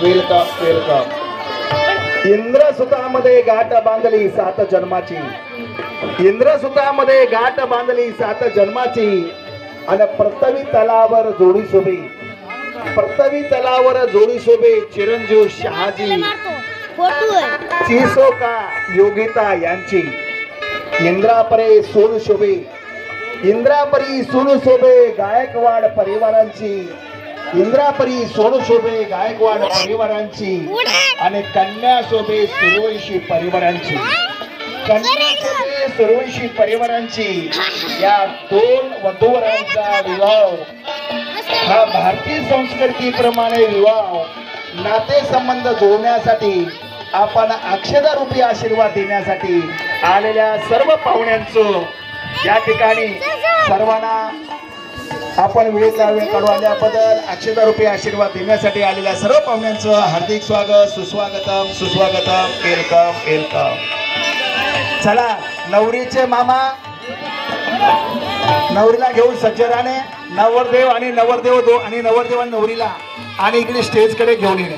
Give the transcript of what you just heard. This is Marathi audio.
Welcome welcome. इंद्रसुतामध्ये गाठ बांधली 7 जन्माची. इंद्रसुतामध्ये गाठ बांधली 7 जन्माची. आणि पृथ्वी तलावर जोडी शोभे. पृथ्वी तलावर जोडी शोभे चिरंजीव शहाजी चिसोका योगिता यांची. इंद्रापरे सोन शोभे. इंद्रापरी सोन शोभे गायकवाड परिवारांची. इंद्रापरी सोन शोभे गायकवाड परिवारांची. आणि कन्या शोभे सुरवंशी परिवारांची. कन्या शोभे सुरवंशी परिवारांची. या 2 वधूवरांचा विवाह हा भारतीय संस्कृतीप्रमाणे विवाह नातेसंबंध जोडण्यासाठी आपण अक्षदा रूपी आशीर्वाद देण्यासाठी आलेल्या सर्व पाहुण्यांचं या ठिकाणी सर्वांना आपण वेळेचा वेळ काढून आल्याबद्दल अक्षदा रूपी आशीर्वाद देण्यासाठी आलेल्या सर्व पाहुण्यांचं हार्दिक स्वागत सुस्वागतम सुस्वागतम. Welcome welcome. चला नवरीचे मामा नवरीला घेऊन सज्जराने नवरदेव आणि नवरदेव आणि नवरदेव आणि नवरीला आणि इकडे स्टेजकडे घेऊन येणे.